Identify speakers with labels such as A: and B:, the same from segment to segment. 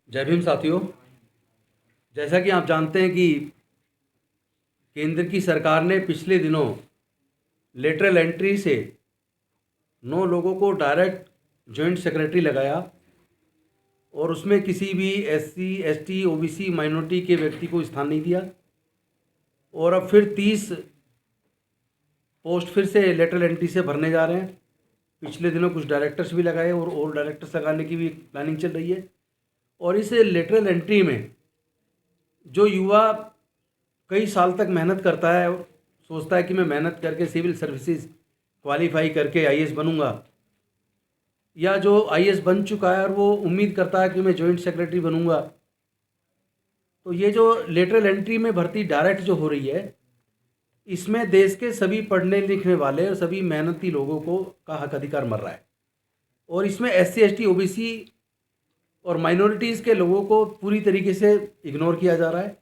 A: जय भीम साथियों। जैसा कि आप जानते हैं कि केंद्र की सरकार ने पिछले दिनों लेटरल एंट्री से 9 लोगों को डायरेक्ट जॉइंट सेक्रेटरी लगाया और उसमें किसी भी एससी, एसटी, ओबीसी माइनॉरिटी के व्यक्ति को स्थान नहीं दिया। और अब फिर 30 पोस्ट फिर से लेटरल एंट्री से भरने जा रहे हैं। पिछले दिनों कुछ डायरेक्टर्स भी लगाए और डायरेक्टर्स लगाने की भी प्लानिंग चल रही है। और इस लेटरल एंट्री में जो युवा कई साल तक मेहनत करता है और सोचता है कि मैं मेहनत करके सिविल सर्विसेज क्वालिफाई करके आईएएस बनूंगा, या जो आईएएस बन चुका है और वो उम्मीद करता है कि मैं जॉइंट सेक्रेटरी बनूंगा, तो ये जो लेटरल एंट्री में भर्ती डायरेक्ट जो हो रही है, इसमें देश के सभी पढ़ने लिखने वाले और सभी मेहनती लोगों को का हक अधिकार मर रहा है। और इसमें एससी, एसटी, ओबीसी और माइनॉरिटीज़ के लोगों को पूरी तरीके से इग्नोर किया जा रहा है।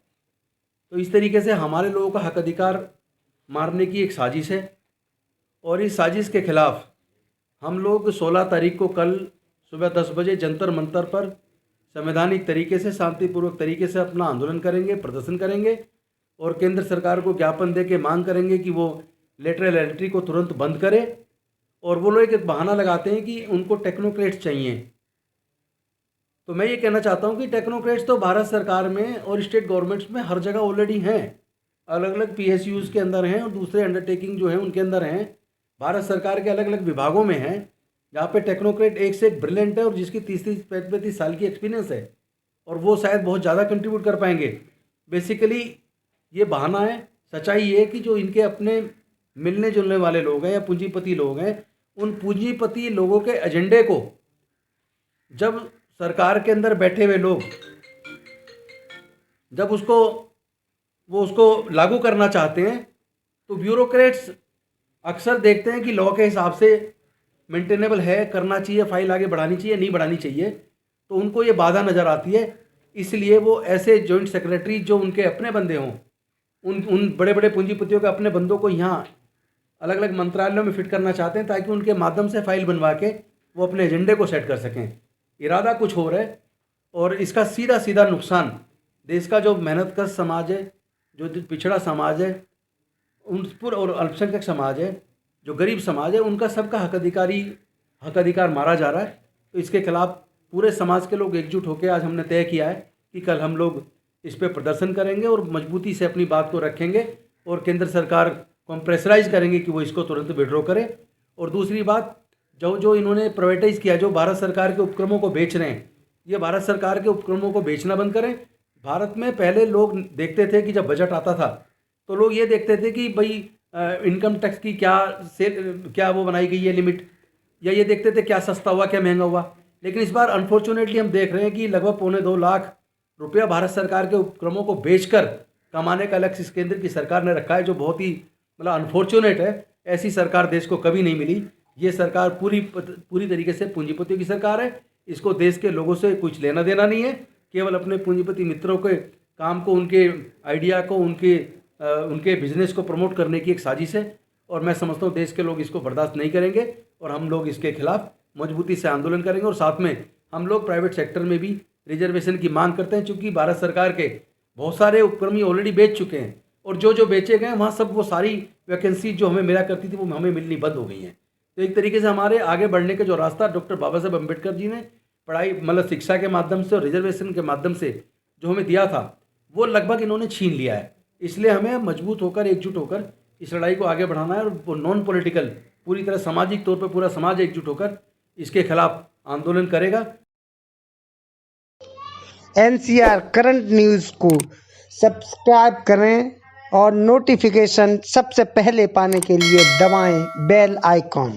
A: तो इस तरीके से हमारे लोगों का हक अधिकार मारने की एक साजिश है। और इस साजिश के खिलाफ हम लोग 16 तारीख को कल सुबह 10 बजे जंतर मंतर पर संवैधानिक तरीके से, शांतिपूर्वक तरीके से अपना आंदोलन करेंगे, प्रदर्शन करेंगे और केंद्र सरकार को ज्ञापन दे के मांग करेंगे कि वो लेटरल एंट्री को तुरंत बंद करे। और वो लोग एक बहाना लगाते हैं कि उनको टेक्नोक्रेट्स चाहिए। तो मैं ये कहना चाहता हूँ कि टेक्नोक्रेट्स तो भारत सरकार में और स्टेट गवर्नमेंट्स में हर जगह ऑलरेडी हैं, अलग अलग पीएसयूज़ के अंदर हैं और दूसरे अंडरटेकिंग जो हैं उनके अंदर हैं। भारत सरकार के अलग अलग विभागों में हैं जहाँ पे टेक्नोक्रेट एक से एक ब्रिलियंट है और जिसकी 30-35 साल की एक्सपीरियंस है, और वो शायद बहुत ज़्यादा कंट्रीब्यूट कर पाएंगे। बेसिकली ये बहाना है। सच्चाई ये है कि जो इनके अपने मिलने जुलने वाले लोग हैं या पूंजीपति लोग हैं, उन पूंजीपति लोगों के एजेंडे को जब सरकार के अंदर बैठे हुए लोग जब उसको लागू करना चाहते हैं, तो ब्यूरोक्रेट्स अक्सर देखते हैं कि लॉ के हिसाब से मेंटेनेबल है, करना चाहिए, फाइल आगे बढ़ानी चाहिए, नहीं बढ़ानी चाहिए, तो उनको ये बाधा नज़र आती है। इसलिए वो ऐसे जॉइंट सेक्रेटरी जो उनके अपने बंदे हों, उन बड़े बड़े पूंजीपतियों के अपने बंदों को यहाँ अलग अलग मंत्रालयों में फिट करना चाहते हैं ताकि उनके माध्यम से फाइल बनवा के वो अपने एजेंडे को सेट कर सकें। इरादा कुछ और है और इसका सीधा सीधा नुकसान देश का जो मेहनतकश समाज है, जो पिछड़ा समाज है, उन पर और अल्पसंख्यक समाज है, जो गरीब समाज है, उनका सबका हक अधिकार मारा जा रहा है। तो इसके खिलाफ पूरे समाज के लोग एकजुट होकर आज हमने तय किया है कि कल हम लोग इस पर प्रदर्शन करेंगे और मजबूती से अपनी बात को रखेंगे और केंद्र सरकार को हम प्रेशराइज करेंगे कि वो इसको तुरंत विड्रॉ करे। और दूसरी बात, जो इन्होंने प्राइवेटाइज़ किया, जो भारत सरकार के उपक्रमों को बेच रहे हैं, ये भारत सरकार के उपक्रमों को बेचना बंद करें। भारत में पहले लोग देखते थे कि जब बजट आता था तो लोग ये देखते थे कि भाई इनकम टैक्स की क्या वो बनाई गई है लिमिट, या ये देखते थे क्या सस्ता हुआ क्या महंगा हुआ। लेकिन इस बार अनफॉर्चुनेटली हम देख रहे हैं कि लगभग 2.25 लाख रुपया भारत सरकार के उपक्रमों को बेचकर कमाने का लक्ष्य इस केंद्र की सरकार ने रखा है, जो बहुत ही अनफॉर्चुनेट है। ऐसी सरकार देश को कभी नहीं मिली। ये सरकार पूरी तरीके से पूंजीपतियों की सरकार है। इसको देश के लोगों से कुछ लेना देना नहीं है, केवल अपने पूंजीपति मित्रों के काम को, उनके आइडिया को, उनके बिजनेस को प्रमोट करने की एक साजिश है। और मैं समझता हूँ देश के लोग इसको बर्दाश्त नहीं करेंगे और हम लोग इसके खिलाफ मजबूती से आंदोलन करेंगे। और साथ में हम लोग प्राइवेट सेक्टर में भी रिजर्वेशन की मांग करते हैं, चूँकि भारत सरकार के बहुत सारे उपक्रम ऑलरेडी बेच चुके हैं और जो बेचे गए वहाँ सब वो सारी वैकेंसी जो हमें मिला करती थी वो हमें मिलनी बंद हो गई हैं। तो एक तरीके से हमारे आगे बढ़ने का जो रास्ता डॉक्टर बाबा साहब अम्बेडकर जी ने पढ़ाई शिक्षा के माध्यम से और रिजर्वेशन के माध्यम से जो हमें दिया था, वो लगभग इन्होंने छीन लिया है। इसलिए हमें मजबूत होकर, एकजुट होकर इस लड़ाई को आगे बढ़ाना है और वो नॉन पॉलिटिकल, पूरी तरह सामाजिक तौर पर पूरा समाज एकजुट होकर इसके खिलाफ आंदोलन करेगा।
B: एनसीआर करंट न्यूज़ को सब्सक्राइब करें और नोटिफिकेशन सबसे पहले पाने के लिए दबाएं बेल आइकॉन।